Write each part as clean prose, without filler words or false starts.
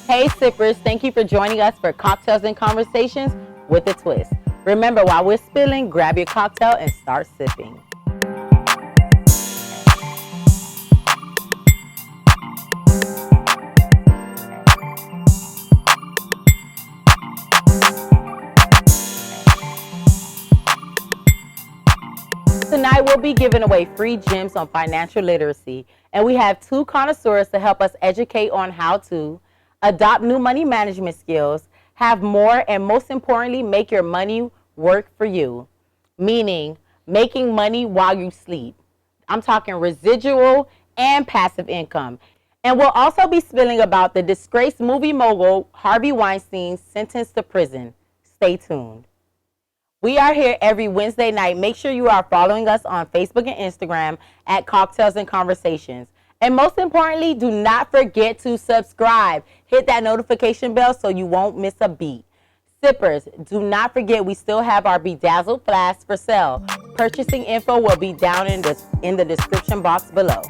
Hey sippers, thank you for joining us for Cocktails and Conversations with a Twist. Remember, while we're spilling, grab your cocktail and start sipping. Tonight we'll be giving away free gems on financial literacy, and we have two connoisseurs to help us educate on how to adopt new money management skills, have more, and most importantly, make your money work for you, meaning making money while you sleep. I'm talking residual and passive income. And we'll also be spilling about the disgraced movie mogul Harvey Weinstein sentenced to prison. Stay tuned. We are here every Wednesday night. Make sure you are following us on Facebook and Instagram at Cocktails and Conversations. And most importantly, do not forget to subscribe. Hit that notification bell so you won't miss a beat. Sippers, do not forget we still have our Bedazzled flasks for sale. Purchasing info will be down in the description box below.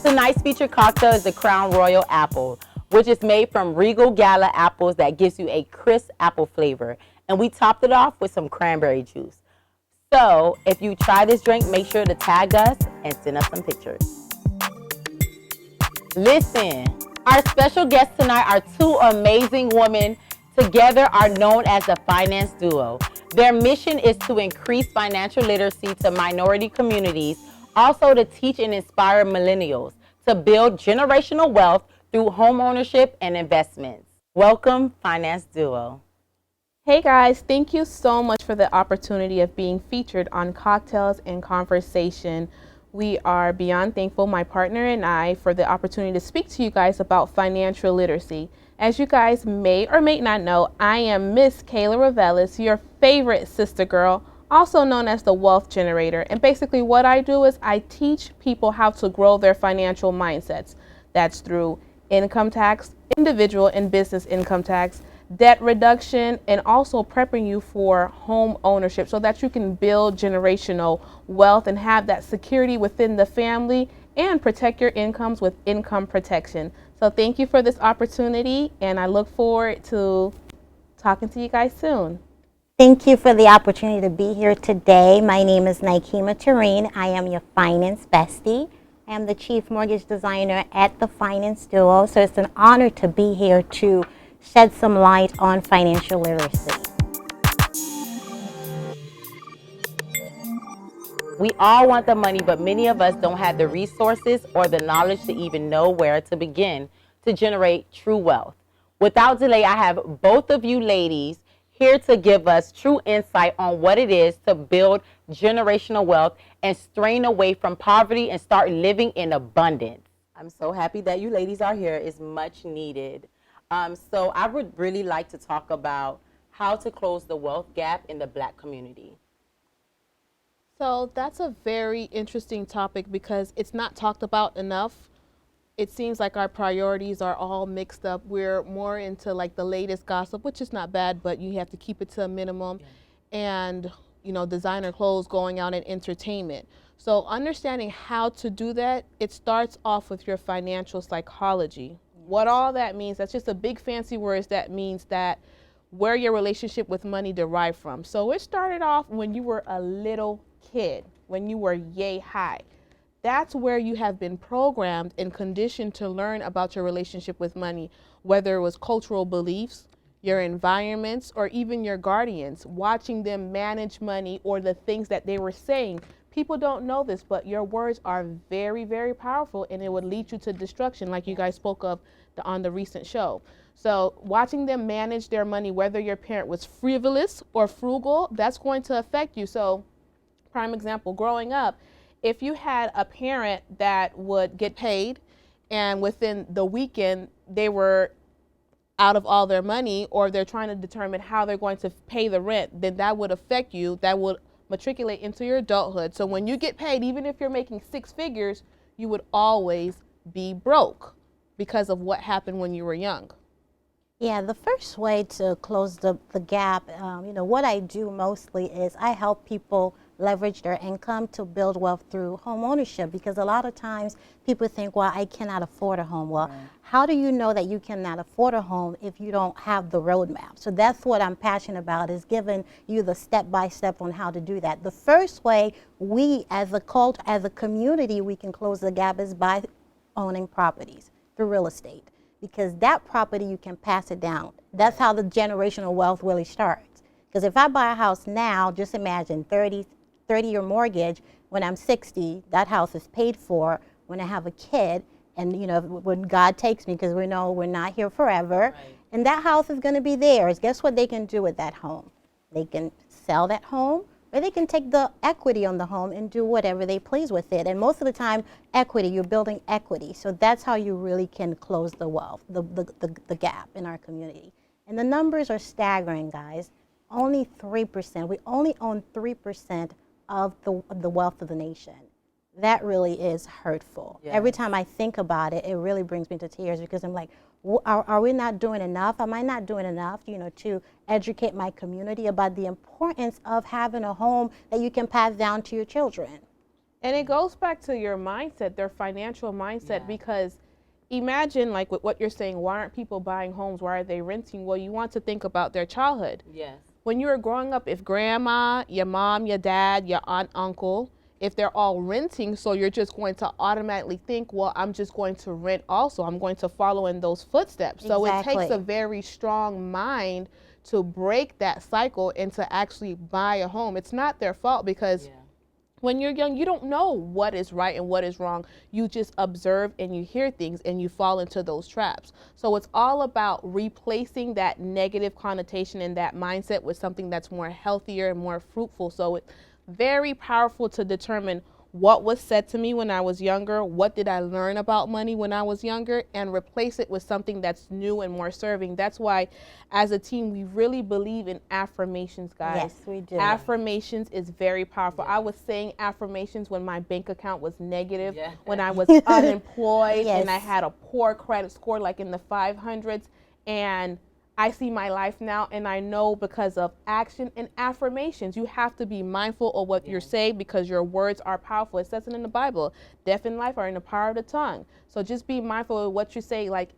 Tonight's featured cocktail is the Crown Royal Apple, which is made from Regal Gala apples that gives you a crisp apple flavor. And we topped it off with some cranberry juice. So if you try this drink, make sure to tag us and send us some pictures. Listen, our special guests tonight are two amazing women. Together are known as the Finance Duo. Their mission is to increase financial literacy to minority communities, also to teach and inspire millennials to build generational wealth through home ownership and investments. Welcome, Finance Duo. Hey guys, thank you so much for the opportunity of being featured on Cocktails and Conversation. We are beyond thankful, my partner and I, for the opportunity to speak to you guys about financial literacy. As you guys may or may not know, I am Miss Kayla Ravelis, your favorite sister girl, also known as the Wealth Generator. And basically what I do is I teach people how to grow their financial mindsets. That's through income tax, individual and business income tax, debt reduction, and also prepping you for home ownership so that you can build generational wealth and have that security within the family and protect your incomes with income protection. So thank you for this opportunity, and I look forward to talking to you guys soon. Thank you for the opportunity to be here today. My name is Nikema Tareen. I am your finance bestie. I am the chief mortgage designer at the Finance Duo, so it's an honor to be here to shed some light on financial literacy. We all want the money, but many of us don't have the resources or the knowledge to even know where to begin to generate true wealth. Without delay, I have both of you ladies here to give us true insight on what it is to build generational wealth and strain away from poverty and start living in abundance. I'm so happy that you ladies are here. It's much needed. So I would really like to talk about how to close the wealth gap in the Black community. So that's a very interesting topic because it's not talked about enough. It seems like our priorities are all mixed up. We're more into like the latest gossip, which is not bad, but you have to keep it to a minimum. And, you know, designer clothes, going out and entertainment. So understanding how to do that, it starts off with your financial psychology. What all that means, that's just a big fancy words. That means that where your relationship with money derived from. So it started off when you were a little kid, when you were yay high. That's where you have been programmed and conditioned to learn about your relationship with money, whether it was cultural beliefs, your environments, or even your guardians, watching them manage money or the things that they were saying. People don't know this, but your words are very, very powerful, and it would lead you to destruction, like you guys spoke of on the recent show. So watching them manage their money, whether your parent was frivolous or frugal, that's going to affect you. So prime example, growing up, if you had a parent that would get paid and within the weekend they were out of all their money, or they're trying to determine how they're going to pay the rent, then that would affect you. That would matriculate into your adulthood. So when you get paid, even if you're making six figures, you would always be broke because of what happened when you were young. Yeah, the first way to close the gap, what I do mostly is I help people leverage their income to build wealth through home ownership, because a lot of times people think, well, I cannot afford a home. Well, how do you know that you cannot afford a home if you don't have the roadmap? So that's what I'm passionate about, is giving you the step-by-step on how to do that. The first way we as a community, we can close the gap is by owning properties through real estate, because that property you can pass it down. That's how the generational wealth really starts. Because if I buy a house now, just imagine 30-year mortgage, when I'm 60, that house is paid for. When I have a kid, and when God takes me, because we know we're not here forever, and that house is going to be theirs. Guess what they can do with that home? They can sell that home, or they can take the equity on the home and do whatever they please with it. And most of the time, equity, you're building equity. So that's how you really can close the wealth, the gap in our community. And the numbers are staggering, guys. Only 3%. We only own 3% of the wealth of the nation. That really is hurtful. Yes. Every time I think about it, it really brings me to tears, because I'm like, are we not doing enough? Am I not doing enough, to educate my community about the importance of having a home that you can pass down to your children? And it goes back to your mindset, their financial mindset, because imagine, like with what you're saying, why aren't people buying homes? Why are they renting? Well, you want to think about their childhood. Yes. When you were growing up, if grandma, your mom, your dad, your aunt, uncle, if they're all renting, so you're just going to automatically think, well, I'm just going to rent also. I'm going to follow in those footsteps. So it takes a very strong mind to break that cycle and to actually buy a home. It's not their fault, because when you're young, you don't know what is right and what is wrong. You just observe and you hear things and you fall into those traps. So it's all about replacing that negative connotation and that mindset with something that's more healthier and more fruitful. So it's very powerful to determine what was said to me when I was younger, what did I learn about money when I was younger, and replace it with something that's new and more serving. That's why, as a team, we really believe in affirmations, guys. Yes, we do. Affirmations is very powerful. I was saying affirmations when my bank account was negative, when I was unemployed, and I had a poor credit score, like in the 500s, and I see my life now, and I know because of action and affirmations. You have to be mindful of what you're saying, because your words are powerful. It says it in the Bible. Death and life are in the power of the tongue. So just be mindful of what you say. Like,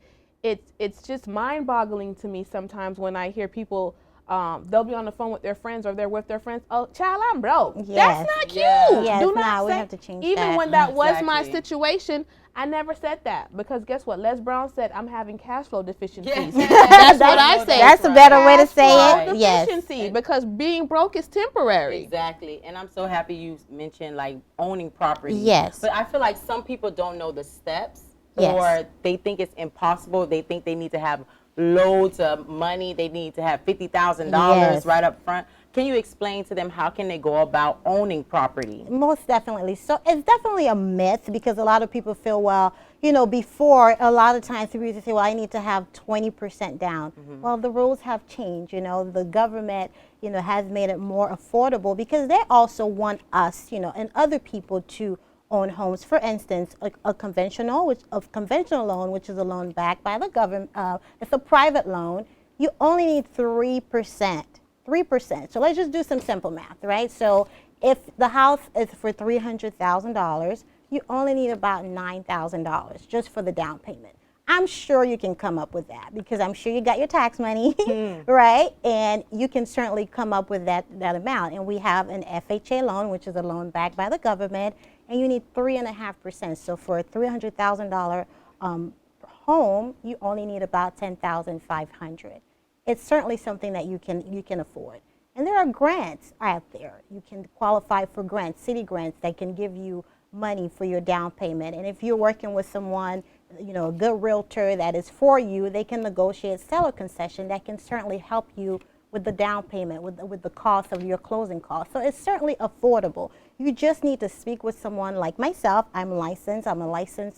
it's just mind-boggling to me sometimes when I hear people, they'll be on the phone with their friends, or they're with their friends. Oh, child, I'm broke. That's not cute. Yes, Do not we say. have to change Even that. when that was my situation, I never said that, because guess what? Les Brown said I'm having cash flow deficiencies. That's what I say. That's a better way to say Cash it. flow deficiency, because being broke is temporary. Exactly. And I'm so happy you mentioned like owning property. Yes. But I feel like some people don't know the steps, Yes. or they think it's impossible. They think they need to have loads of money. They need to have $50,000 right up front. Can you explain to them how can they go about owning property? Most definitely. So it's definitely a myth, because a lot of people feel, well, before, a lot of times people used to say, well, I need to have 20% down. Well, the rules have changed. The government, has made it more affordable, because they also want us, and other people to own homes. For instance, a conventional loan, which is a loan backed by the government, it's a private loan. You only need 3%. 3%. So let's just do some simple math, right? So if the house is for $300,000, you only need about $9,000 just for the down payment. I'm sure you can come up with that, because I'm sure you got your tax money, right? And you can certainly come up with that amount. And we have an FHA loan, which is a loan backed by the government, and you need 3.5%. So for a $300,000 home, you only need about $10,500. It's certainly something that you can afford. And there are grants out there. You can qualify for grants, city grants, that can give you money for your down payment. And if you're working with someone, a good realtor that is for you, they can negotiate seller concession that can certainly help you with the down payment, with the cost of your closing costs. So it's certainly affordable. You just need to speak with someone like myself. I'm a licensed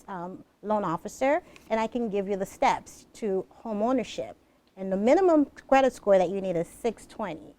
loan officer, and I can give you the steps to home ownership. And the minimum credit score that you need is 620.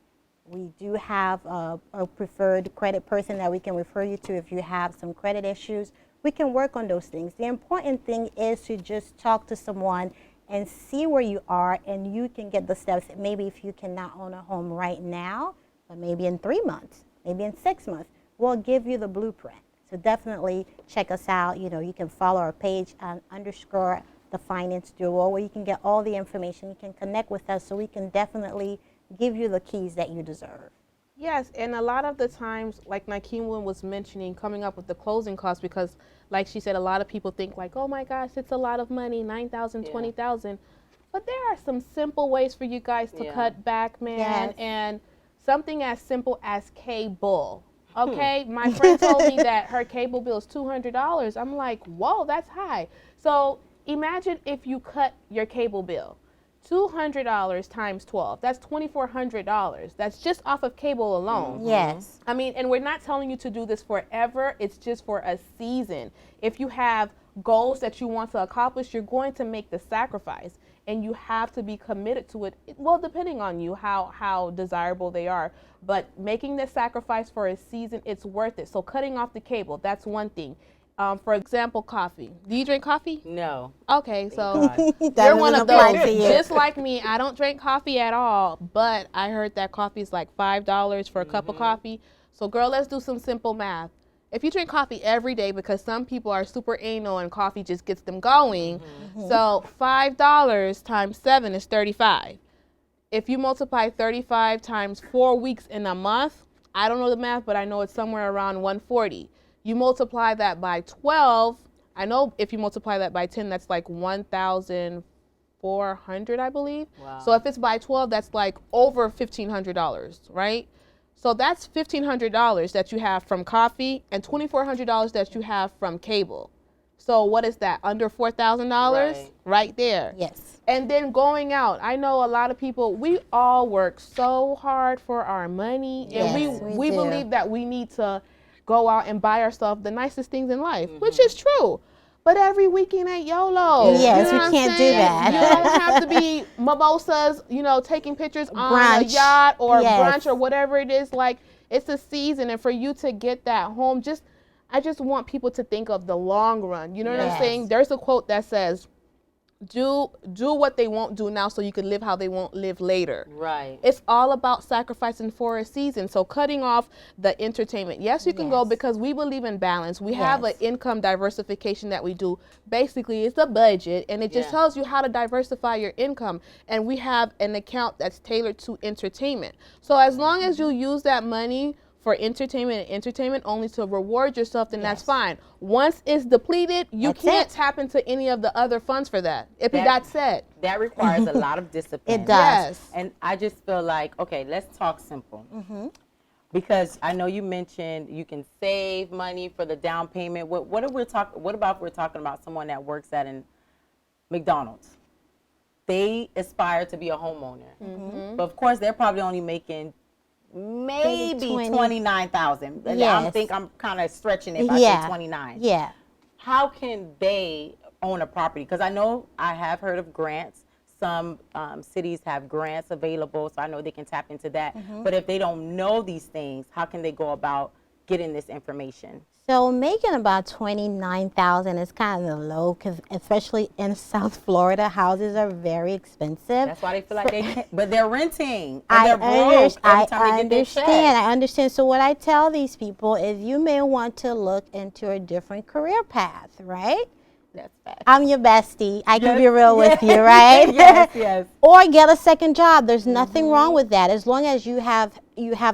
We do have a preferred credit person that we can refer you to if you have some credit issues. We can work on those things. The important thing is to just talk to someone and see where you are, and you can get the steps. Maybe if you cannot own a home right now, but maybe in 3 months, maybe in 6 months, we'll give you the blueprint. So definitely check us out. You know, you can follow our page on _ the Finance Duo, where you can get all the information. You can connect with us so we can definitely give you the keys that you deserve. Yes, and a lot of the times, like Nikema was mentioning, coming up with the closing costs, because like she said, a lot of people think like, oh my gosh, it's a lot of money, 9,000, 20,000. But there are some simple ways for you guys to cut back, man. Yes. And something as simple as cable. Okay, my friend told me that her cable bill is $200. I'm like, whoa, that's high. So imagine if you cut your cable bill. $200 times 12, that's $2,400. That's just off of cable alone. Yes. I mean, and we're not telling you to do this forever. It's just for a season. If you have goals that you want to accomplish, you're going to make the sacrifice, and you have to be committed to it. Well, depending on you, how desirable they are. But making the sacrifice for a season, it's worth it. So cutting off the cable, that's one thing. For example, coffee. Do you drink coffee? No. Okay, so That you're one of doesn't apply those. to you. Just like me, I don't drink coffee at all, but I heard that coffee is like $5 for a cup of coffee. So girl, let's do some simple math. If you drink coffee every day, because some people are super anal and coffee just gets them going, so $5 times 7 is 35. If you multiply 35 times 4 weeks in a month, I don't know the math, but I know it's somewhere around 140. You multiply that by 12. I know if you multiply that by 10, that's like 1,400, I believe. Wow. So if it's by 12, that's like over $1,500, right? So that's $1,500 that you have from coffee and $2,400 that you have from cable. So what is that? Under $4,000? Right there. Yes. And then going out, I know a lot of people, we all work so hard for our money, and Yes, we do. believe that we need to go out and buy ourselves the nicest things in life, which is true. But every weekend ain't YOLO. Yes, you know we what I'm can't do saying? that. You don't have to be mimosas, you know, taking pictures on a Brunch. yacht or Yes. brunch or whatever it is. Like, it's a season, and for you to get that home, I just want people to think of the long run. You know what I'm Yes. saying? There's a quote that says, do what they won't do now so you can live how they won't live later. Right. It's all about sacrificing for a season. So cutting off the entertainment. Yes, you can go, Yes. because we believe in balance. We have an Yes. income diversification that we do. Basically, it's a budget, and it just tells you how to diversify your income. And we have an account that's tailored to entertainment. So as long as you use that money for entertainment and entertainment only to reward yourself, then that's fine. Once it's depleted, you That's can't it. tap into any of the other funds for that. If That- that's set. That requires a lot of discipline. It does. Yes. And I just feel like, okay, let's talk simple. Because I know you mentioned you can save money for the down payment. What about if we're talking about someone that works at an McDonald's? They aspire to be a homeowner, but of course they're probably only making maybe 20. 29,000. Yes. I'm kind of stretching it if I say 29. Yeah. How can they own a property? Because I know I have heard of grants. Some cities have grants available, so I know they can tap into that. But if they don't know these things, how can they go about getting this information? So making about $29,000 is kind of low, because especially in South Florida, houses are very expensive. That's why they feel like they can't, but they're renting and they're broke every I time they get their check. understand. I understand. So what I tell these people is you may want to look into a different career path, right? That's fact. I'm your bestie. I can Yes. be real with you, right? Yes. Or get a second job. There's nothing wrong with that. As long as you have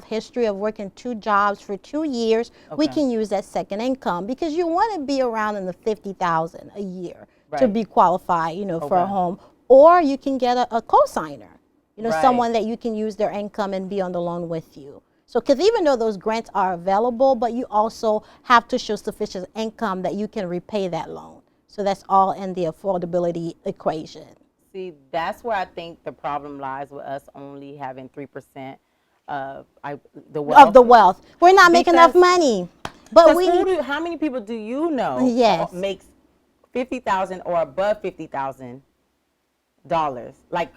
history of working 2 jobs for 2 years, we Okay. can use that second income, because you want to be around in the 50,000 a year to Right. be qualified, for a Okay. home. Or you can get a co-signer, Right. someone that you can use their income and be on the loan with you. So, because even though those grants are available, but you also have to show sufficient income that you can repay that loan. So that's all in the affordability equation. See, that's where I think the problem lies with us only having 3% of the wealth. Of the wealth. We're not making enough Because- money. But we How many people do you know Yes. makes $50,000 or above $50,000? Like,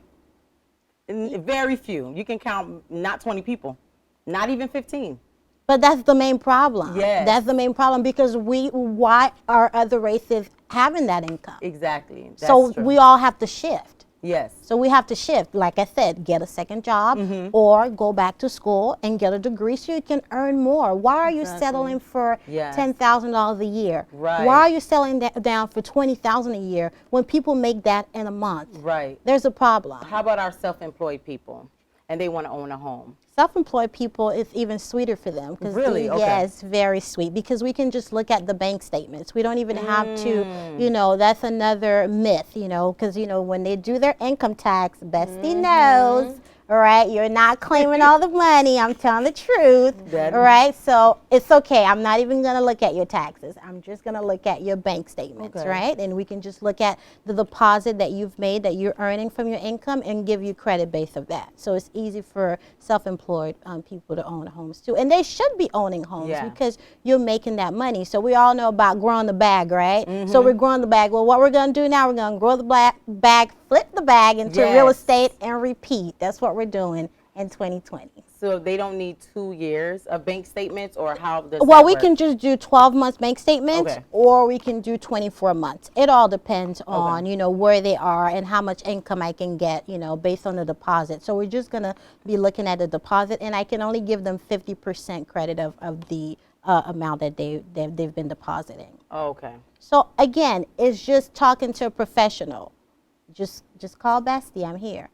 very few. You can count not 20 people, not even 15. But that's the main problem. Yes. That's the main problem, because why are other races having that income? Exactly. That's So true. we all have to shift. Yes. So we have to shift. Like I said, get a second job or go back to school and get a degree so you can earn more. Why are you settling for Yes. $10,000 a year? Right. Why are you selling down for $20,000 a year when people make that in a month? Right. There's a problem. How about our self-employed people and they want to own a home? Self-employed people, it's even sweeter for them. Really? Okay. Yes, very sweet, because we can just look at the bank statements. We don't even have to, you know, that's another myth, you know, because, you know, when they do their income tax, Bestie knows, all right, you're not claiming all the money. I'm telling the truth, all right? So it's okay. I'm not even going to look at your taxes. I'm just going to look at your bank statements, right? And we can just look at the deposit that you've made that you're earning from your income and give you credit based of that. So it's easy for self-employed people to own homes too. And they should be owning homes because you're making that money. So we all know about growing the bag, right? So we're growing the bag. Well, what we're going to do now, we're going to grow the bag, flip the bag into real estate and repeat. That's what we're doing in 2020. So they don't need 2 years of bank statements, or how does Well, that we work? can just do 12 months bank statements, Okay. or we can do 24 months. It all depends on, you know, where they are and how much income I can get, you know, based on the deposit. So we're just going to be looking at the deposit, and I can only give them 50% credit of the amount that they've been depositing. Oh, okay. So again, it's just talking to a professional. Just call Bestie. I'm here.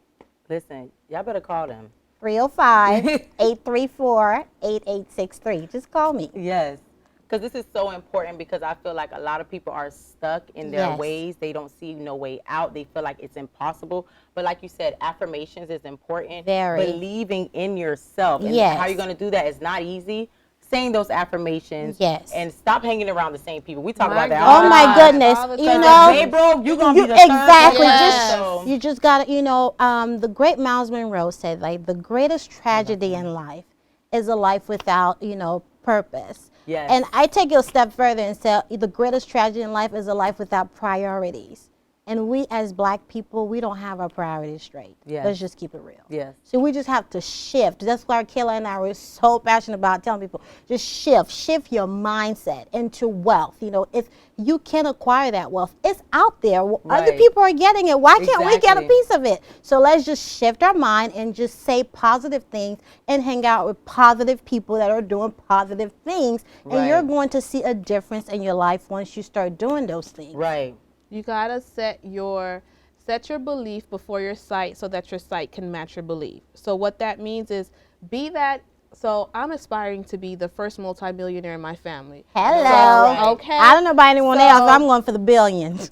Listen, y'all better call them. 305-834-8863. Just call me. Yes. Because this is so important, because I feel like a lot of people are stuck in their ways. They don't see no way out. They feel like it's impossible. But like you said, affirmations is important. Very. Believing in yourself. And how you're going to do that is not easy. Saying those affirmations. Yes. And stop hanging around the same people. We talk about that. Oh my goodness. You know, if they broke, you're going to be the exactly. third. You just got to, you know, the great Miles Monroe said, like, the greatest tragedy in life is a life without, you know, purpose. Yes. And I take it a step further and say the greatest tragedy in life is a life without priorities. And we as black people, we don't have our priorities straight. Yes. Let's just keep it real. Yes. So we just have to shift. That's why Kayla and I were so passionate about telling people, just shift your mindset into wealth. You know, if you can acquire that wealth, it's out there. Other people are getting it. Why can't we get a piece of it? So let's just shift our mind and just say positive things and hang out with positive people that are doing positive things. And you're going to see a difference in your life once you start doing those things. Right. You gotta set your belief before your sight so that your sight can match your belief. So what that means is so I'm aspiring to be the first multimillionaire in my family. Hello. So, okay. I don't know about anyone else. I'm going for the billions.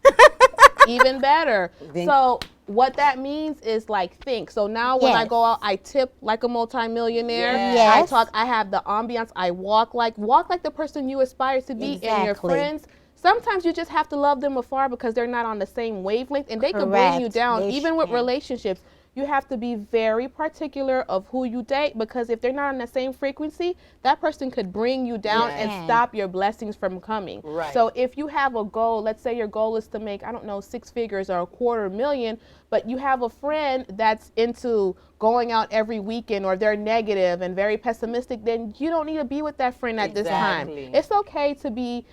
Even better. So what that means is like think. So now when I go out, I tip like a multimillionaire. Yes. I have the ambiance. I walk like the person you aspire to be, and your friends. Sometimes you just have to love them afar because they're not on the same wavelength, and they can bring you down. Even with relationships, you have to be very particular of who you date, because if they're not on the same frequency, that person could bring you down and stop your blessings from coming. Right. So if you have a goal, let's say your goal is to make, I don't know, 6 figures or $250,000, but you have a friend that's into going out every weekend, or they're negative and very pessimistic, then you don't need to be with that friend at this time. It's okay to be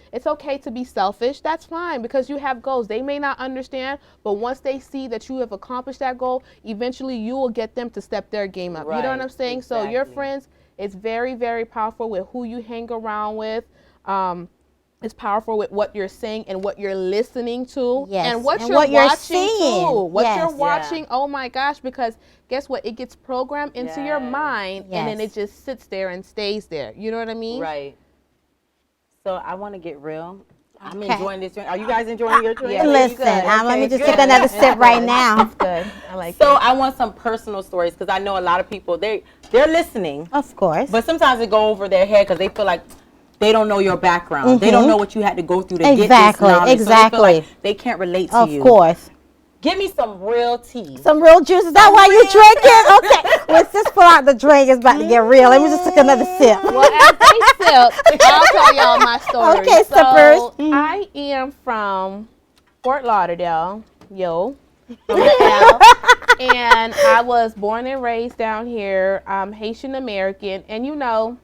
selfish. That's fine, because you have goals. They may not understand, but once they see that you have accomplished that goal, eventually you will get them to step their game up. You know what I'm saying? So your friends, it's very, very powerful with who you hang around with. It's powerful with what you're saying and what you're listening to, and what you're watching too. What you're watching, oh my gosh, because guess what? It gets programmed into your mind, and then it just sits there and stays there. You know what I mean? Right. So I want to get real. I'm enjoying this drink. Are you guys enjoying your drink? Listen, let me just take another sip right now. That's good. I like it. So I want some personal stories, because I know a lot of people, they're listening. Of course. But sometimes it go over their head because they feel like they don't know your background. They don't know what you had to go through to get this knowledge. Exactly. So they feel like they can't relate to you. Of course. Give me some real tea. Some real juice. Is that why you drinking? Okay. Let's just pull out the drink. It's about to get real. Let me just take another sip. Well, as they sip, I'll tell y'all my story. Okay, sippers. So I am from Fort Lauderdale, from the L, and I was born and raised down here. I'm Haitian American, and you know,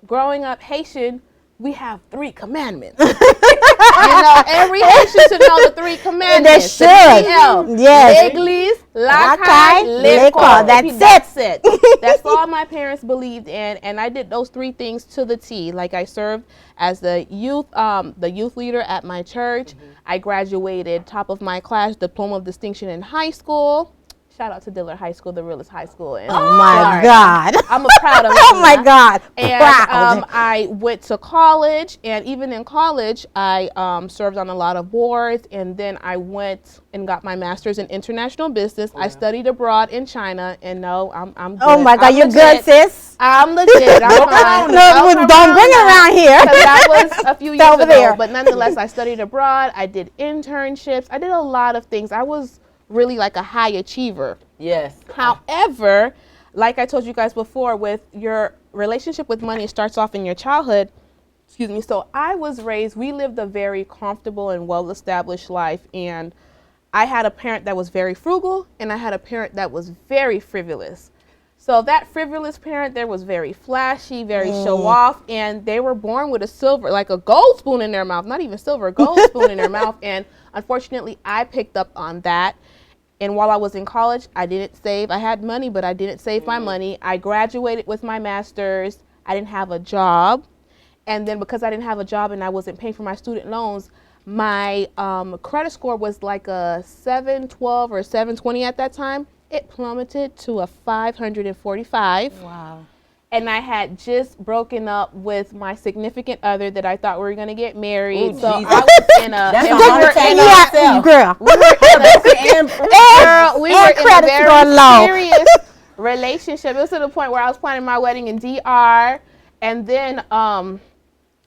growing up Haitian, we have 3 commandments. Every Haitian should know the 3 commandments. They should. Yes. L'église, La la caille, caille, l'école. That's it. That's all my parents believed in, and I did those 3 things to the T. Like I served as the youth leader at my church. I graduated top of my class, diploma of distinction in high school. Shout out to Dillard High School, the realest high school. And Oh my God. I'm proud of Oh my God. And Proud. I went to college, and even in college, I served on a lot of boards, and then I went and got my master's in international business. I studied abroad in China, and no, I'm good. Oh my God, you're good, sis. I'm legit. I'm fine. No, don't bring it around here. Because that was a few years over ago. there. But nonetheless, I studied abroad. I did internships. I did a lot of things. I was really like a high achiever. Yes. However, like I told you guys before, with your relationship with money, it starts off in your childhood. Excuse me. So I was raised, we lived a very comfortable and well-established life. And I had a parent that was very frugal, and I had a parent that was very frivolous. So that frivolous parent there was very flashy, very show off, and they were born with a silver, like a gold spoon in their mouth, not even silver, a gold spoon in their mouth. And unfortunately, I picked up on that. And while I was in college, I didn't save. I had money, but I didn't save my money. I graduated with my master's. I didn't have a job. And then because I didn't have a job and I wasn't paying for my student loans, my credit score was like a 712 or 720 at that time. It plummeted to a 545. Wow. And I had just broken up with my significant other that I thought we were going to get married. Ooh, so Jesus. I was in a... That's and a we heart were attack in on a- itself. Girl. we were in a And we were in a credit very score low. serious relationship. It was to the point where I was planning my wedding in DR, and then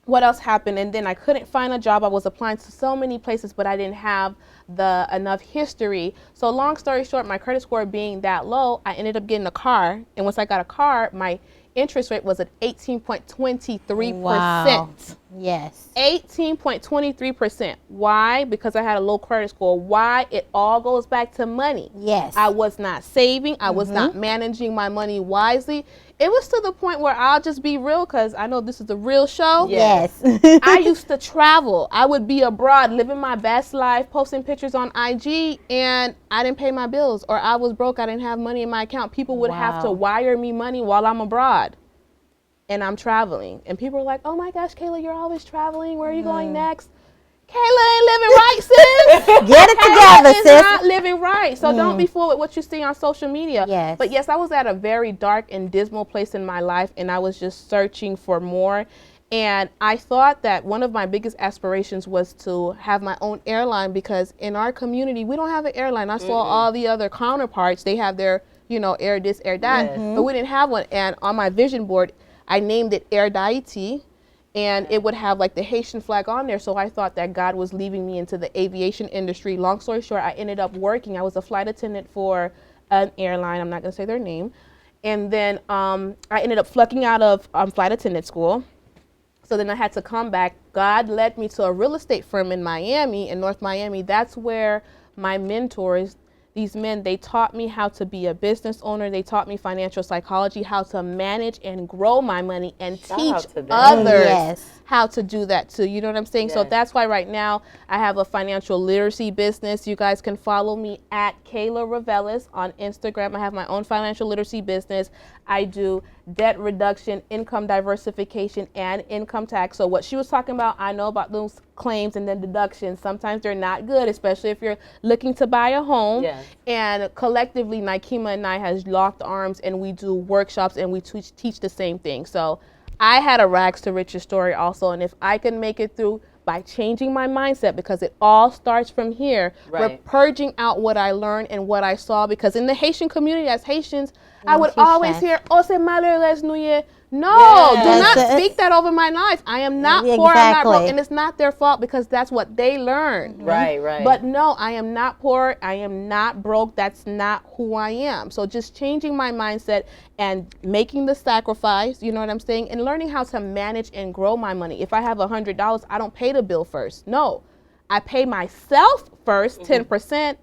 what else happened? And then I couldn't find a job. I was applying to so many places, but I didn't have the enough history. So long story short, my credit score being that low, I ended up getting a car. And once I got a car, my interest rate was at 18.23%. Wow. Yes. 18.23%. Why? Because I had a low credit score. Why? It all goes back to money. Yes. I was not saving. I was not managing my money wisely. It was to the point where I'll just be real, because I know this is a real show. Yes. I used to travel. I would be abroad, living my best life, posting pictures on IG, and I didn't pay my bills, or I was broke. I didn't have money in my account. People would have to Wow. wire me money while I'm abroad. And I'm traveling. And people are like, oh my gosh, Kayla, you're always traveling. Where are you going next? Kayla ain't living right, sis. Get it together, Kayla is sis. not living right. So don't be fooled with what you see on social media. Yes. But yes, I was at a very dark and dismal place in my life, and I was just searching for more. And I thought that one of my biggest aspirations was to have my own airline, because in our community, we don't have an airline. I saw all the other counterparts. They have their, air this, air that, but we didn't have one. And on my vision board, I named it Air Daiti, and it would have like the Haitian flag on there. So I thought that God was leading me into the aviation industry. Long story short, I ended up working. I was a flight attendant for an airline. I'm not going to say their name. And then I ended up flunking out of flight attendant school. So then I had to come back. God led me to a real estate firm in Miami, in North Miami. That's where my mentors, these men, they taught me how to be a business owner. They taught me financial psychology, how to manage and grow my money, and Shout teach out to them. others Yes. how to do that too. You know what I'm saying? So Yes. that's why right now I have a financial literacy business. You guys can follow me at Kayla Ravelis on Instagram. I have my own financial literacy business. I do debt reduction, income diversification, and income tax. So what she was talking about, I know about those claims and then deductions. Sometimes they're not good, especially if you're looking to buy a home. Yes. And collectively, Nikema and I has locked arms, and we do workshops, and we teach the same thing. So I had a rags to riches story also, and if I can make it through by changing my mindset, because it all starts from here. We're Right. purging out what I learned and what I saw, because in the Haitian community, as Haitians, I would teach always that. hear, "Oh, c'est malheureuse nouye." No, Yes. do not That's it. speak that over my life. I am not poor, I'm not broke, Exactly. and it's not their fault, because that's what they learned. Right, right. But no, I am not poor. I am not broke. That's not who I am. So just changing my mindset and making the sacrifice, you know what I'm saying? And learning how to manage and grow my money. If I have $100, I don't pay the bill first. No, I pay myself first, 10%.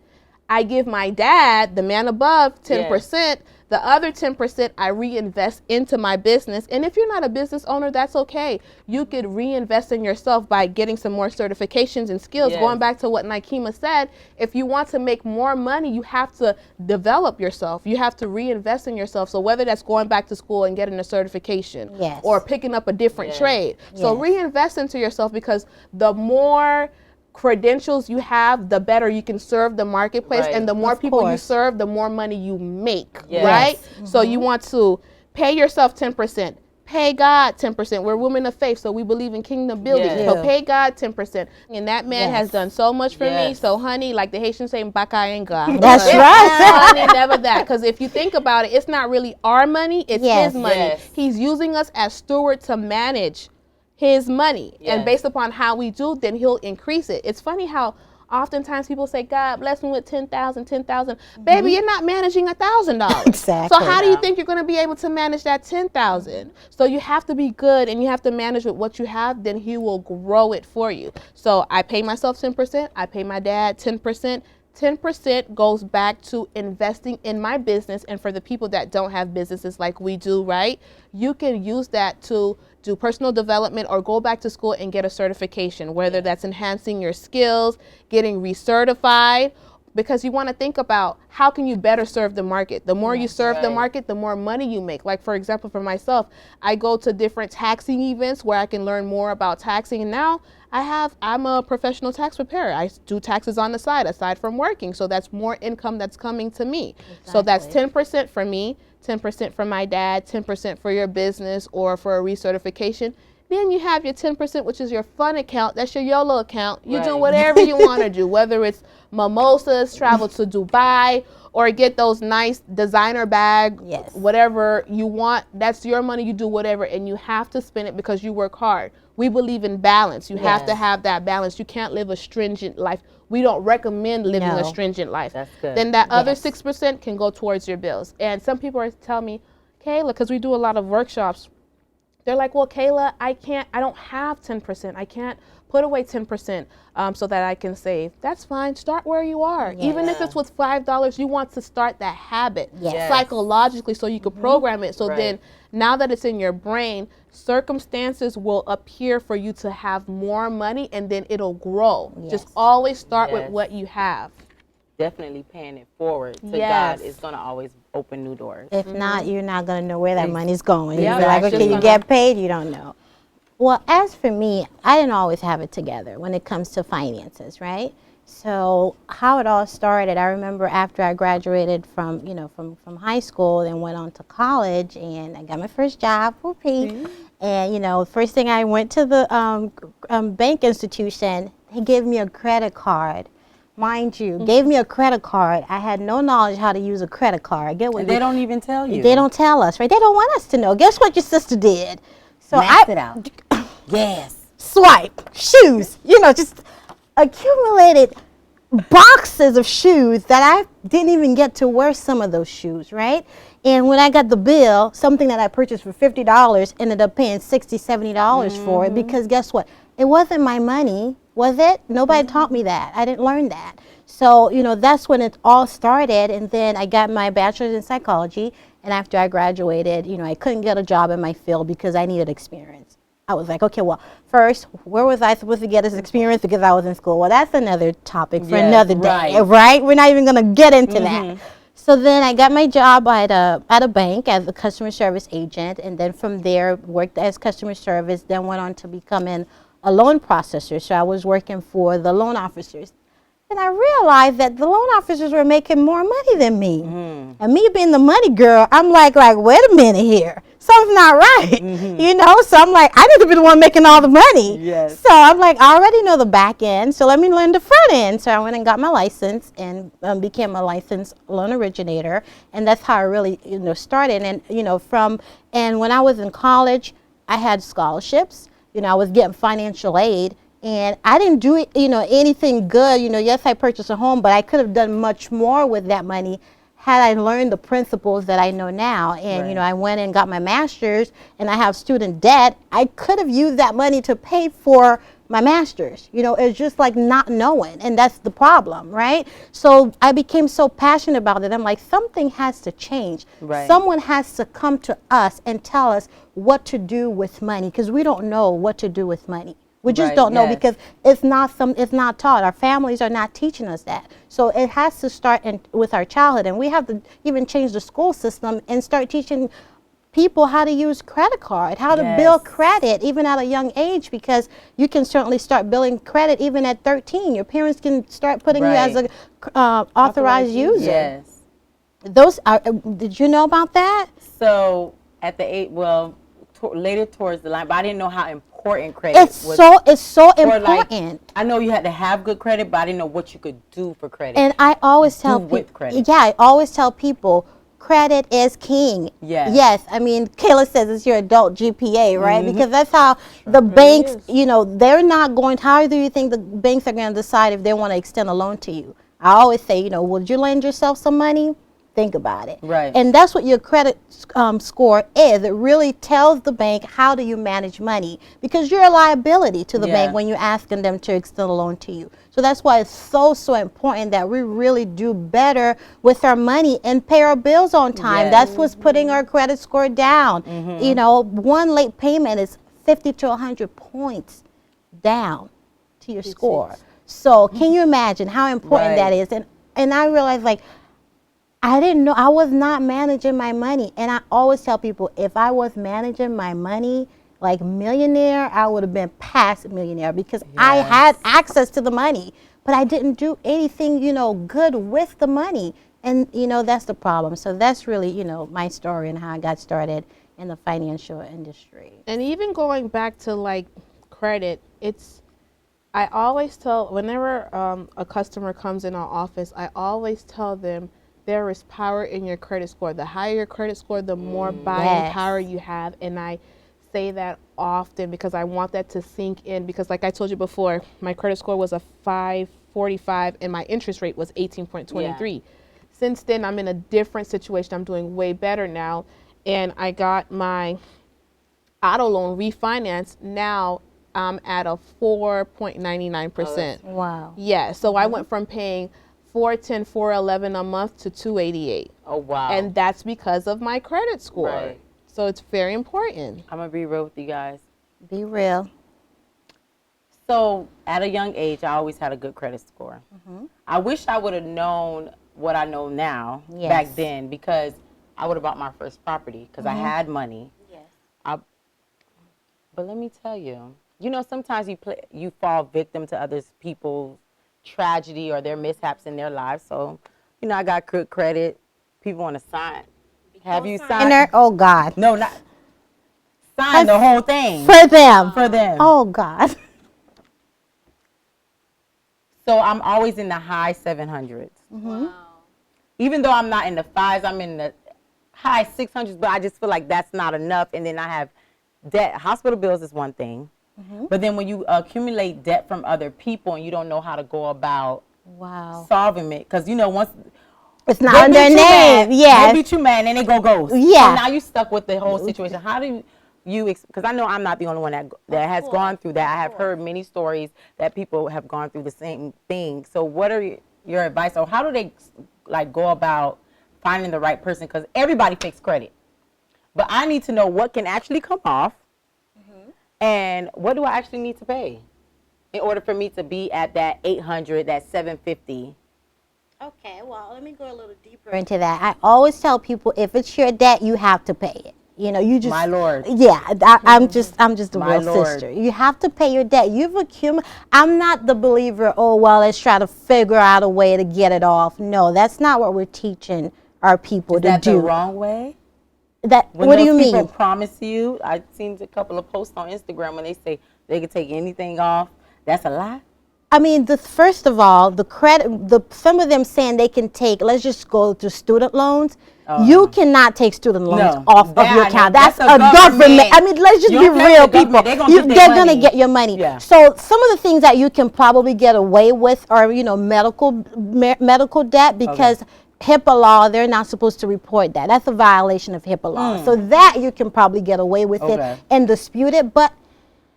I give my dad, the man above, 10%. The other 10% I reinvest into my business. And if you're not a business owner, that's okay. You could reinvest in yourself by getting some more certifications and skills. Yes. Going back to what Nikema said, if you want to make more money, you have to develop yourself. You have to reinvest in yourself. So whether that's going back to school and getting a certification, Yes. or picking up a different trade. So Yes. reinvest into yourself, because the more credentials you have, the better you can serve the marketplace, Right. and the more Of people you course. serve, the more money you make. Yes. Right? So you want to pay yourself 10%, pay God 10%. We're women of faith, so we believe in kingdom building. Yes. So pay God 10%. And that man has done so much for me. Yes. So honey, like the Haitians say, "Mbaka ain't God." That's right. Honey, never that. Because if you think about it, it's not really our money, it's Yes. his money. Yes. He's using us as steward to manage his money. Yes. And based upon how we do, then he'll increase it. It's funny how oftentimes people say, "God bless me with 10,000, 10,000." Baby, you're not managing $1,000. Exactly. So how do you think you're going to be able to manage that 10,000? So you have to be good, and you have to manage with what you have, then he will grow it for you. So I pay myself 10%, I pay my dad 10%. 10% goes back to investing in my business. And for the people that don't have businesses like we do, right, you can use that to do personal development or go back to school and get a certification, whether that's enhancing your skills, getting recertified, because you want to think about how can you better serve the market. The more you serve the market, the more money you make. Like, for example, for myself, I go to different taxing events where I can learn more about taxing. And now I'm a professional tax preparer. I do taxes on the side, aside from working. So that's more income that's coming to me. So that's 10% for me, 10% for my dad, 10% for your business or for a recertification. Then you have your 10%, which is your fun account. That's your YOLO account. You do whatever you want to do, whether it's mimosas, travel to Dubai, or get those nice designer bag, whatever you want. That's your money. You do whatever, and you have to spend it because you work hard. We believe in balance. You have to have that balance. You can't live a stringent life. We don't recommend living a stringent life. That's good. Then that other 6% can go towards your bills. And some people are telling me, Kayla, because we do a lot of workshops, they're like, well, Kayla, I don't have 10%. I can't put away 10% so that I can save. That's fine. Start where you are. Even if it's with $5, you want to start that habit psychologically so you can program it. So then now that it's in your brain, circumstances will appear for you to have more money, and then it'll grow. Just always start with what you have. Definitely paying it forward to God is going to always open new doors. If not, you're not going to know where that money's going. Yeah, You're like, okay, you get paid, you don't know. Well, as for me, I didn't always have it together when it comes to finances, right? So how it all started, I remember after I graduated from high school and went on to college, and I got my first job, whoopee. And, first thing I went to the bank institution, they gave me a credit card. Mind you, gave me a credit card. I had no knowledge how to use a credit card. Get what They don't even tell you. They don't tell us, right? They don't want us to know. Guess what your sister did? So Maxed it out. Yes. Swipe, shoes, just accumulated boxes of shoes that I didn't even get to wear some of those shoes, right? And when I got the bill, something that I purchased for $50 ended up paying $60, $70 for it, because guess what? It wasn't my money, was it? Nobody taught me that. I didn't learn that. So, that's when it all started. And then I got my bachelor's in psychology. And after I graduated, I couldn't get a job in my field because I needed experience. I was like, okay, well, first, where was I supposed to get this experience because I was in school? Well, that's another topic for another day, right? We're not even going to get into that. So then I got my job at a bank as a customer service agent, and then from there worked as customer service, then went on to becoming a loan processor. So I was working for the loan officers. And I realized that the loan officers were making more money than me. And me being the money girl, I'm like, wait a minute here. Something's not right. So I'm like, I need to be the one making all the money. Yes. So I'm like, I already know the back end, so let me learn the front end. So I went and got my license and became a licensed loan originator. And that's how I really, started. And, and when I was in college, I had scholarships. I was getting financial aid. And I didn't do it, anything good. Yes, I purchased a home, but I could have done much more with that money had I learned the principles that I know now. And, I went and got my master's, and I have student debt. I could have used that money to pay for my master's. You know, it's just like not knowing, and that's the problem, right? So I became so passionate about it. I'm like, something has to change. Right. Someone has to come to us and tell us what to do with money, because we don't know what to do with money. We just Right, don't know, yes. because it's not taught. Our families are not teaching us that. So it has to start with our childhood, and we have to even change the school system and start teaching people how to use credit card, how to build Yes. credit even at a young age, because you can certainly start building credit even at 13. Your parents can start putting you as Right. a authorized user. Yes. Those are, did you know about that? So at the later towards the line, but I didn't know how important credit It's was. so Or, like, important. I know you had to have good credit, but I didn't know what you could do for credit. And I always tell Do with people, credit. yeah, I always tell people, credit is king. Yes. Yes. I mean, Kayla says it's your adult GPA, right? Mm-hmm. Because that's how the banks, you know, they're not going. How do you think the banks are going to decide if they want to extend a loan to you? I always say, you know, would you lend yourself some money? Think about it. Right. And that's what your credit score is. It really tells the bank how do you manage money, because you're a liability to the Yeah. bank when you're asking them to extend a loan to you. So that's why it's so important that we really do better with our money and pay our bills on time. Yes. That's what's putting our credit score down. You know, one late payment is 50 to 100 points down to your score. So can you imagine how important that Right. is? And I realized, like, I didn't know, I was not managing my money. And I always tell people, if I was managing my money like millionaire, I would have been past millionaire, because I Yes. had access to the money, but I didn't do anything, you know, good with the money. And, you know, that's the problem. So that's really, you know, my story and how I got started in the financial industry. And even going back to like credit, I always tell, whenever a customer comes in our office, I always tell them there is power in your credit score. The higher your credit score, the more buying Yes. power you have. And I say that often because I want that to sink in, because like I told you before, my credit score was a 545 and my interest rate was 18.23. Since then, I'm in a different situation. I'm doing way better now. And I got my auto loan refinanced. Now I'm at a 4.99%. Wow. Yeah, so I went from paying $410, $411 a month to $288. Oh, wow. And that's because of my credit score. Right. So it's very important. I'm going to be real with you guys. Be real. So at a young age, I always had a good credit score. I wish I would have known what I know now Yes. back then, because I would have bought my first property, because I had money. Yes. But let me tell you, you know, sometimes you fall victim to other people's tragedy or their mishaps in their lives. So, you know, I got good credit. People want to sign. Have you signed? Oh, God. No, not sign the whole thing For them. for them. Oh, God. So I'm always in the high 700s. Wow. Even though I'm not in the fives, I'm in the high 600s, but I just feel like that's not enough. And then I have debt. Hospital bills is one thing. But then when you accumulate debt from other people and you don't know how to go about Wow. solving it, because, you know, once It's not they on their beat you name. mad, they Yes. beat you mad and then they go ghost. Yeah. So now you stuck with the whole situation. How do you, because I know I'm not the only one that has gone through that. I have heard many stories that people have gone through the same thing. So what are your advice, or how do they like go about finding the right person? Because everybody fakes credit. But I need to know what can actually come off and what do I actually need to pay in order for me to be at that 800, that 750. Okay, well, let me go a little deeper into that. I always tell people, if it's your debt, you have to pay it. You know, you just. My Lord. Yeah, I'm just a My real Lord. sister. You have to pay your debt. You've accumulated. I'm not the believer, oh, well, let's try to figure out a way to get it off. No, that's not what we're teaching our people Is to that do. the wrong way? When What do you those people mean? promise you, I've seen a couple of posts on Instagram when they say they can take anything off. That's a lie. I mean, first of all, the credit, some of them saying they can take, let's just go to student loans. You cannot take student loans off of that your I account. know. That's That's a a government. government. I mean, let's just You be don't play real, with the people. government. They're gonna get their They're going to money. get your money. Yeah. So some of the things that you can probably get away with are, you know, medical debt, because HIPAA law, they're not supposed to report that. That's a violation of HIPAA law. So that you can probably get away with it and dispute it. But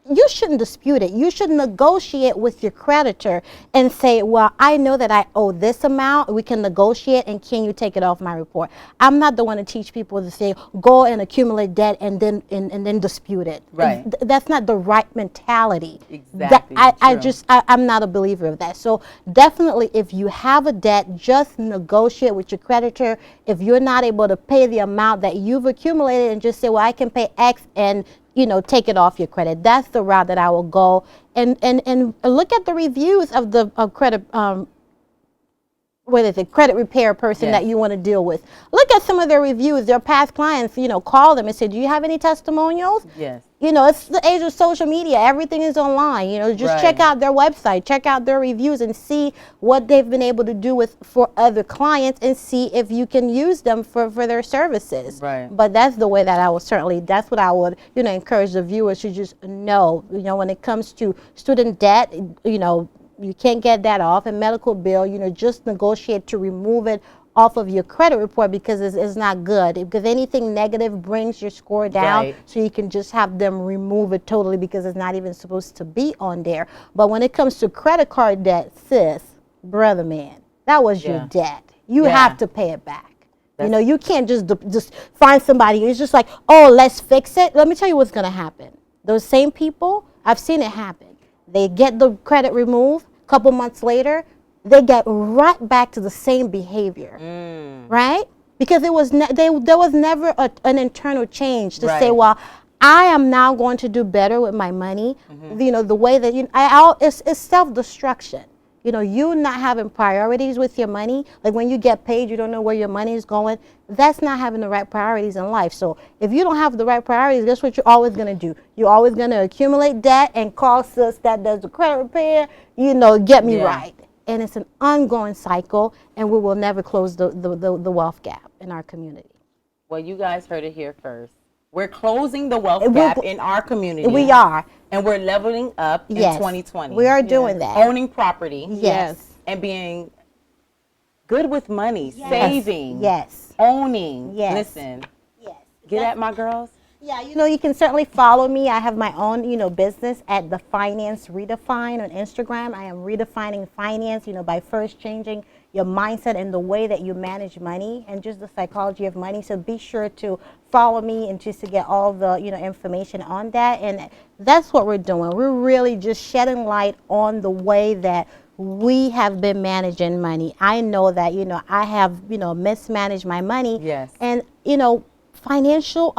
you shouldn't dispute it. You should negotiate with your creditor and say, well, I know that I owe this amount. We can negotiate, and can you take it off my report? I'm not the one to teach people to say, go and accumulate debt and then dispute it. Right. That's not the right mentality. Exactly. I'm not a believer of that. So definitely, if you have a debt, just negotiate with your creditor. If you're not able to pay the amount that you've accumulated, and just say, well, I can pay X, and take it off your credit. That's the route that I will go. And look at the reviews of the credit, what is it, credit repair person that you want to deal with. Look at some of their reviews. Their past clients, call them and say, do you have any testimonials? Yes. It's the age of social media. Everything is online. Just check out their website, check out their reviews, and see what they've been able to do for other clients, and see if you can use them for their services. Right. But that's the way that that's what I would, encourage the viewers to just know, when it comes to student debt, you can't get that off, and medical bill, just negotiate to remove it off of your credit report, because it's not good. Because anything negative brings your score down. Right. So you can just have them remove it totally, because it's not even supposed to be on there. But when it comes to credit card debt, sis, brother man, that was your debt. You have to pay it back. You can't just find somebody. It's just like, oh, let's fix it. Let me tell you what's going to happen. Those same people, I've seen it happen. They get the credit removed. A couple months later, they get right back to the same behavior, right? Because there was never an internal change to say, well, I am now going to do better with my money. The way that it's self-destruction. You not having priorities with your money. Like when you get paid, you don't know where your money is going. That's not having the right priorities in life. So if you don't have the right priorities, guess what you're always going to do? You're always going to accumulate debt and call sis that does the credit repair, get me right. And it's an ongoing cycle, and we will never close the wealth gap in our community. Well, you guys heard it here first. We're closing the wealth gap in our community. We are. And we're leveling up in 2020. We are doing that. Owning property. Yes. And being good with money, saving. Yes. Owning. Yes. Listen. Yes. Get at my girls. Yeah, you can certainly follow me. I have my own, business at The Finance Redefine on Instagram. I am redefining finance, by first changing your mindset and the way that you manage money and just the psychology of money. So be sure to follow me and just to get all the, information on that. And that's what we're doing. We're really just shedding light on the way that we have been managing money. I know that, I have, mismanaged my money. Yes. And, financial,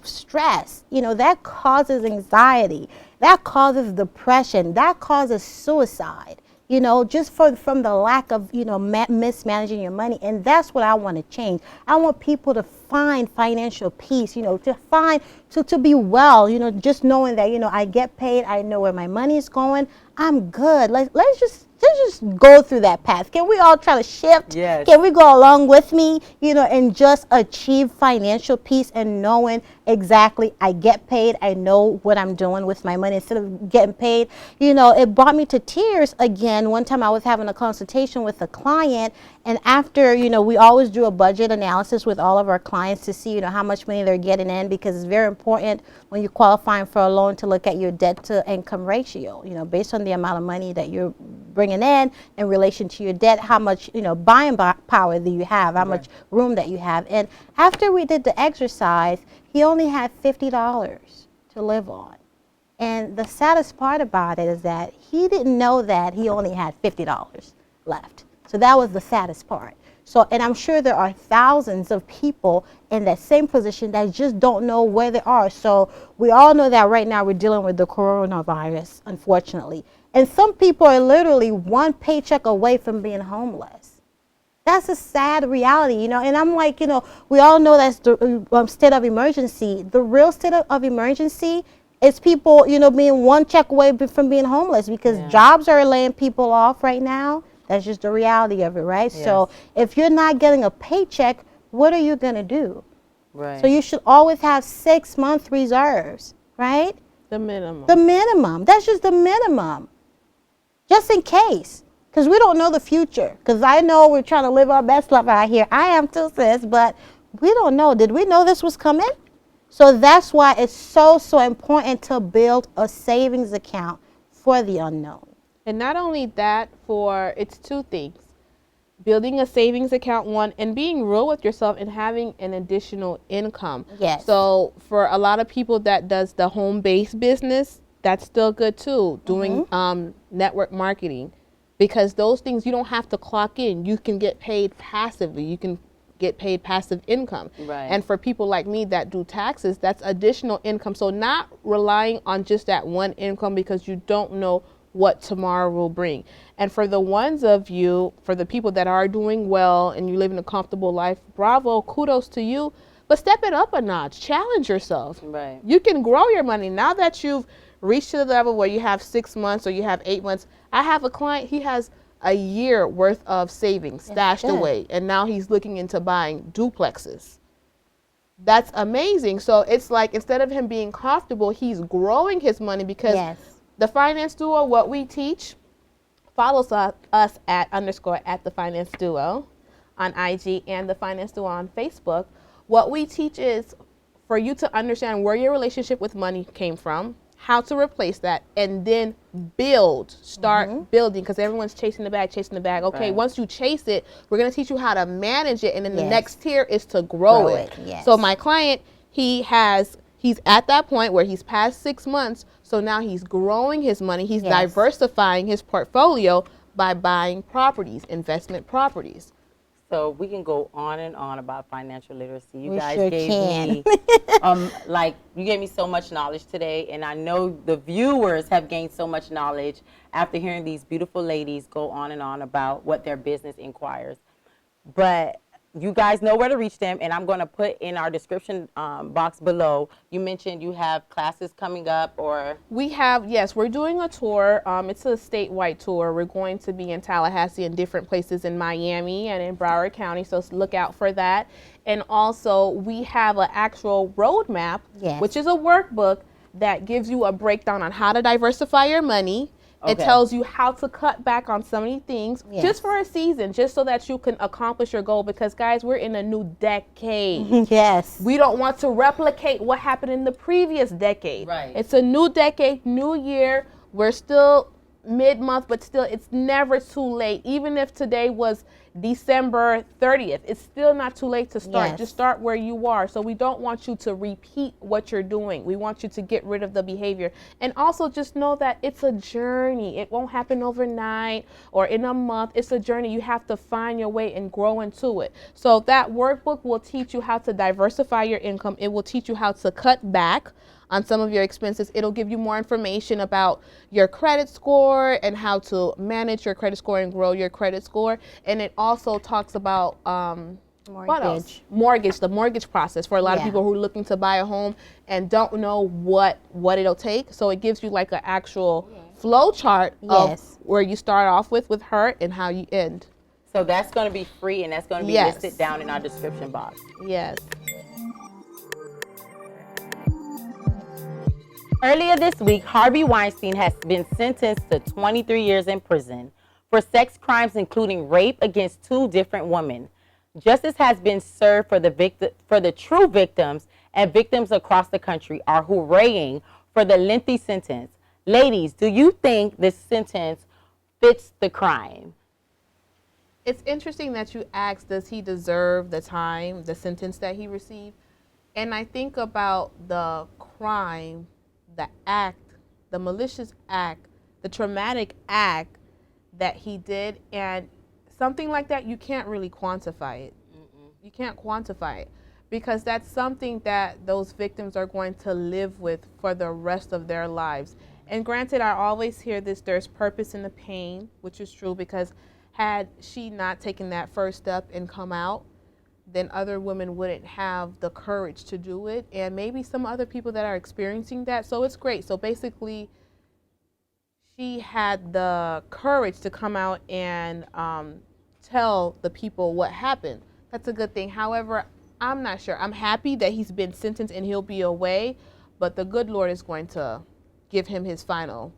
stress, that causes anxiety, that causes depression, that causes suicide, just from the lack of, mismanaging your money. And that's what I want to change. I want people to find financial peace, to be well, just knowing that, I get paid, I know where my money is going, I'm good. Let's just go through that path. Can we all try to shift? Yes. Can we go along with me, and just achieve financial peace and knowing exactly I get paid, I know what I'm doing with my money instead of getting paid. It brought me to tears again. One time I was having a consultation with a client, and after, we always do a budget analysis with all of our clients to see, how much money they're getting in, because it's very important when you're qualifying for a loan to look at your debt to income ratio, based on the amount of money that you're bringing in relation to your debt, how much, buying power that you have, how much room that you have. And after we did the exercise, he only had $50 to live on. And the saddest part about it is that he didn't know that he only had $50 left. So that was the saddest part. So, and I'm sure there are thousands of people in that same position that just don't know where they are. So we all know that right now we're dealing with the coronavirus, unfortunately. And some people are literally one paycheck away from being homeless. That's a sad reality, and I'm like, we all know that's the state of emergency. The real state of emergency is people, being one check away from being homeless, because jobs are laying people off right now. That's just the reality of it, right? Yes. So if you're not getting a paycheck, what are you going to do? Right. So you should always have 6-month reserves, right? The minimum. The minimum. That's just the minimum. Just in case. Because we don't know the future. Because I know we're trying to live our best life out here. I am too, sis, but we don't know. Did we know this was coming? So that's why it's so important to build a savings account for the unknown. And not only that, it's two things. Building a savings account, one, and being real with yourself and having an additional income. Yes. So for a lot of people that does the home-based business, that's still good too. Doing network marketing, because those things you don't have to clock in. You can get paid passively. You can get paid passive income. Right. And for people like me that do taxes, that's additional income. So not relying on just that one income, because you don't know what tomorrow will bring. And for the ones of you, for the people that are doing well and you live in a comfortable life, bravo, kudos to you. But step it up a notch. Challenge yourself. Right. You can grow your money. Now that you've reached to the level where you have 6 months or you have 8 months. I have a client, he has a year worth of savings stashed away, and now he's looking into buying duplexes. That's amazing. So it's like, instead of him being comfortable, he's growing his money, because the Finance Duo, what we teach, follows us at _ the Finance Duo on IG and the Finance Duo on Facebook. What we teach is for you to understand where your relationship with money came from, how to replace that, and then start building, because everyone's chasing the bag. Okay, once you chase it, we're going to teach you how to manage it, and then the next tier is to grow it. So my client, he's at that point where he's past 6 months, so now he's growing his money. He's diversifying his portfolio by buying properties, investment properties. So we can go on and on about financial literacy. You We guys sure gave can. me, you gave me so much knowledge today, and I know the viewers have gained so much knowledge after hearing these beautiful ladies go on and on about what their business inquires. But you guys know where to reach them, and I'm going to put in our description box below. You mentioned you have classes coming up, or? We have, yes, we're doing a tour. It's a statewide tour. We're going to be in Tallahassee and different places in Miami and in Broward County, so look out for that. And also, we have an actual roadmap, which is a workbook that gives you a breakdown on how to diversify your money. It tells you how to cut back on so many things just for a season, just so that you can accomplish your goal. Because, guys, we're in a new decade. We don't want to replicate what happened in the previous decade. Right. It's a new decade, new year. We're still mid-month, but still, it's never too late. Even if today was December 30th, it's still not too late to start. Just start where you are. So we don't want you to repeat what you're doing. We want you to get rid of the behavior. And also just know that it's a journey. It won't happen overnight or in a month. It's a journey. You have to find your way and grow into it. So that workbook will teach you how to diversify your income. It will teach you how to cut back on some of your expenses. It'll give you more information about your credit score and how to manage your credit score and grow your credit score. And it also talks about mortgage, the mortgage process for a lot of people who are looking to buy a home and don't know what it'll take. So it gives you like an actual flow chart of where you start off with her and how you end. So that's going to be free, and that's going to be listed down in our description box. Yes. Earlier this week, Harvey Weinstein has been sentenced to 23 years in prison for sex crimes, including rape against 2 different women. Justice has been served for the true victims, and victims across the country are hurraying for the lengthy sentence. Ladies, do you think this sentence fits the crime? It's interesting that you asked, does he deserve the time, the sentence that he received? And I think about the crime, the act, the malicious act, the traumatic act that he did, and something like that, you can't really quantify it. You can't quantify it, because that's something that those victims are going to live with for the rest of their lives. And granted, I always hear this, there's purpose in the pain, which is true, because had she not taken that first step and come out, then other women wouldn't have the courage to do it, and maybe some other people that are experiencing that. So it's great. So basically, she had the courage to come out and tell the people what happened. That's a good thing. However, I'm not sure. I'm happy that he's been sentenced and he'll be away, but the good Lord is going to give him his final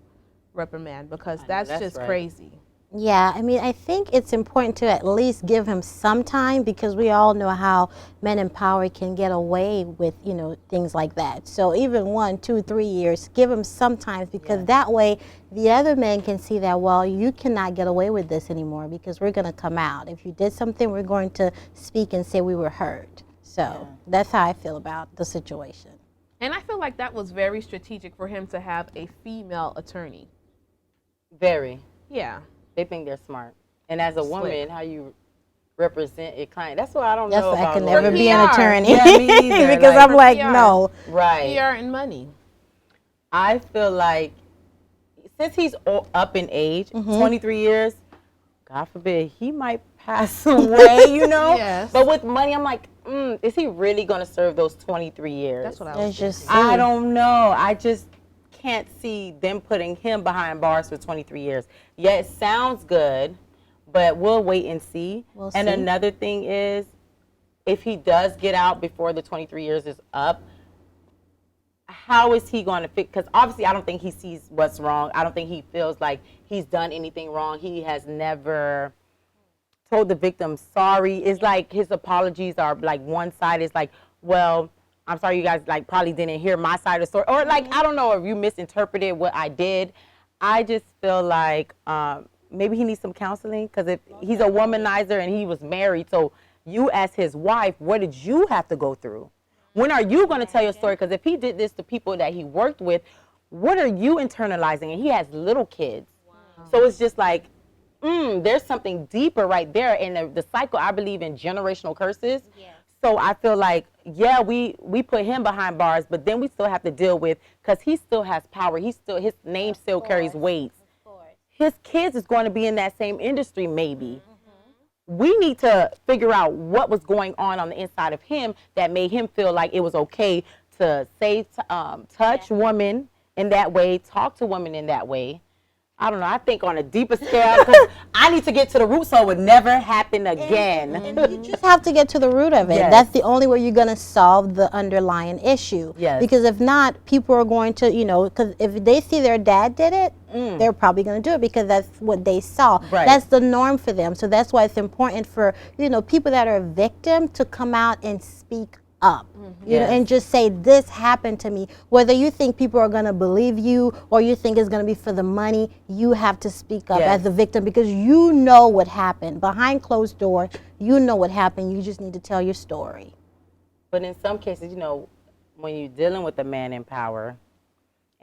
reprimand, because that's just crazy. Yeah, I mean, I think it's important to at least give him some time because we all know how men in power can get away with, things like that. So even 1, 2, 3 years, give him some time because that way the other men can see that, well, you cannot get away with this anymore because we're going to come out. If you did something, we're going to speak and say we were hurt. So that's how I feel about the situation. And I feel like that was very strategic for him to have a female attorney. Very. Yeah. They think they're smart. And as a Slick. woman, how you represent a client. That's why I don't That's know why about I can never lawyers. be an attorney. Yeah, me either. Because Like, I'm like, PR. no. Right. PR and money. I feel like since he's up in age, 23 years, God forbid, he might pass away, Yes. But with money, I'm like, is he really going to serve those 23 years? That's what I was It's just thinking. I don't know. I just can't see them putting him behind bars for 23 years. Yeah, it sounds good, but we'll wait and see. We'll and see. another thing is, if he does get out before the 23 years is up, how is he going to fix? Because obviously, I don't think he sees what's wrong. I don't think he feels like he's done anything wrong. He has never told the victim sorry. It's like his apologies are like one side is like, well, I'm sorry you guys like probably didn't hear my side of the story. Or like, I don't know if you misinterpreted what I did. I just feel like maybe he needs some counseling because if he's a womanizer and he was married, so you as his wife, what did you have to go through? When are you going to tell your story? Because if he did this to people that he worked with, what are you internalizing? And he has little kids. Wow. So it's just like, there's something deeper right there. And the cycle, I believe in generational curses. Yeah. So I feel like, yeah, we put him behind bars, but then we still have to deal with, because he still has power. His name still carries weight. His kids is going to be in that same industry maybe. We need to figure out what was going on the inside of him that made him feel like it was okay to say, touch women in that way, talk to women in that way. I don't know. I think on a deeper scale, because I need to get to the root so it would never happen again. And you just have to get to the root of it. Yes. That's the only way you're going to solve the underlying issue. Yes. Because if not, people are going to, because if they see their dad did it, they're probably going to do it because that's what they saw. Right. That's the norm for them. So that's why it's important for, people that are a victim to come out and speak up, and just say, this happened to me. Whether you think people are going to believe you or you think it's going to be for the money, you have to speak up as the victim because you know what happened. Behind closed doors, you know what happened. You just need to tell your story. But in some cases, when you're dealing with a man in power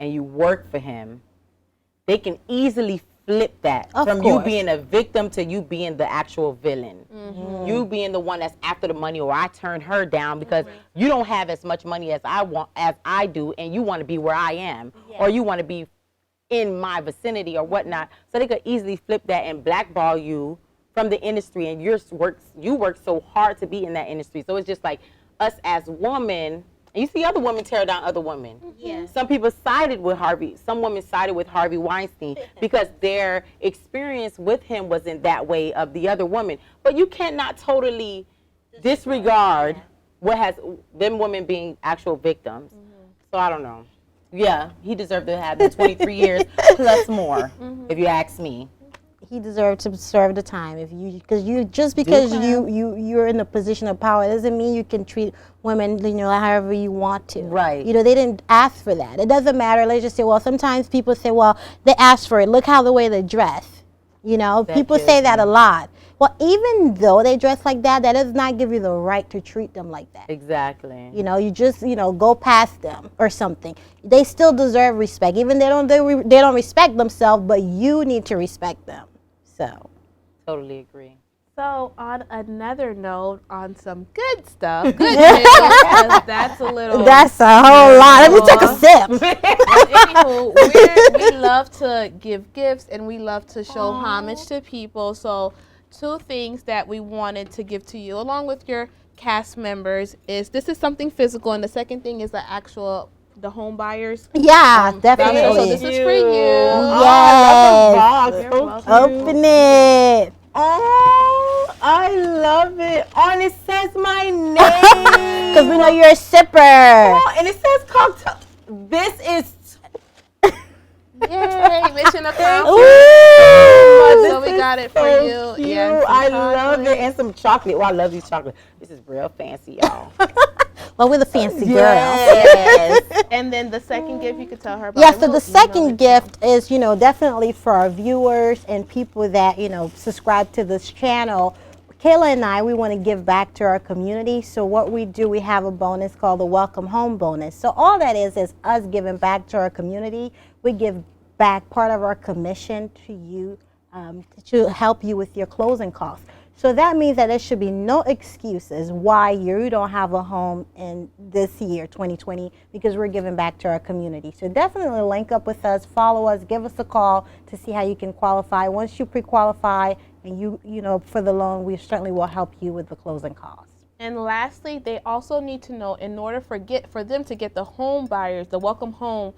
and you work for him, they can easily flip that from you being a victim to you being the actual villain. You being the one that's after the money, or I turn her down because you don't have as much money as I do, and you want to be where I am, or you want to be in my vicinity or whatnot. So they could easily flip that and blackball you from the industry, and you work so hard to be in that industry. So it's just like us as women. And you see other women tear down other women. Yeah. Some people sided with Harvey. Some women sided with Harvey Weinstein because their experience with him wasn't that way of the other woman. But you cannot totally disregard what has them women being actual victims. So I don't know. Yeah, he deserved to have the 23 years plus more, if you ask me. He deserved to serve the time. Because you're in a position of power doesn't mean you can treat women, however you want to. Right. They didn't ask for that. It doesn't matter. Let's just say, well, sometimes people say, well, they asked for it. Look how the way they dress. People say that a lot. Well, even though they dress like that, that does not give you the right to treat them like that. Exactly. You just, go past them or something. They still deserve respect. Even they don't respect themselves, but you need to respect them. So. Totally agree. So on another note, on some good stuff, good news, 'cause that's a little. That's a whole lot. Let me take a sip. But anywho, we love to give gifts and we love to show homage to people. So 2 things that we wanted to give to you, along with your cast members, is this is something physical, and the second thing is the home buyers. Yeah, definitely. So this is for you. Yes. You're welcome. Open it. Oh, I love it. Oh, and it says my name. Because we know you're a sipper. Oh, and it says cocktail. This is. Yay, mission accomplished. Ooh. So we got it for so you. Cute. Yeah, and some I love it. chocolate. And some chocolate. Oh, I love these chocolate. This is real fancy, y'all. Well, we're the fancy girls. Yes. And then the second gift, you could tell her about. Yeah, it. so We'll the email second it to you. gift is, definitely for our viewers and people that, subscribe to this channel. Kayla and I, we want to give back to our community. So what we do, we have a bonus called the Welcome Home Bonus. So all that is us giving back to our community. We give back part of our commission to you to help you with your closing costs. So that means that there should be no excuses why you don't have a home in this year, 2020, because we're giving back to our community. So definitely link up with us, follow us, give us a call to see how you can qualify. Once you pre-qualify and you for the loan, we certainly will help you with the closing costs. And lastly, they also need to know, in order for them to get the home buyers, the Welcome Home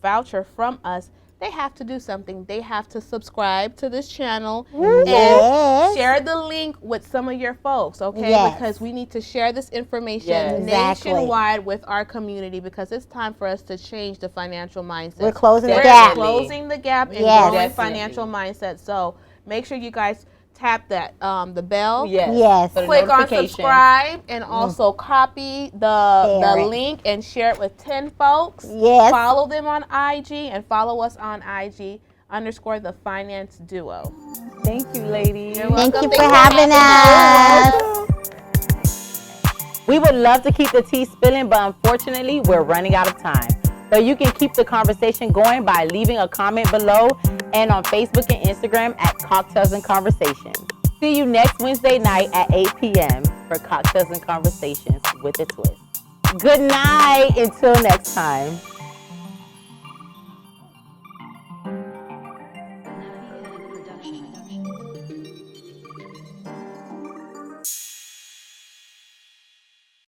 voucher from us, they have to do something. They have to subscribe to this channel and Yes. share the link with some of your folks, okay? Yes. Because we need to share this information Yes. Exactly. nationwide with our community, because it's time for us to change the financial mindset. We're closing the We're gap. closing the gap and Yes. growing Definitely. financial mindset. So make sure you guys tap that the bell. Yes. Yes. For the Click on notification. subscribe and also copy the Share it. link and share it with 10 folks. Yes. Follow them on IG and follow us on IG _the Finance Duo. Thank you, ladies. You're Thank welcome. you for Thanks having us. We would love to keep the tea spilling, but unfortunately, we're running out of time. But you can keep the conversation going by leaving a comment below and on Facebook and Instagram at Cocktails and Conversations. See you next Wednesday night at 8 p.m. for Cocktails and Conversations with a Twist. Good night until next time.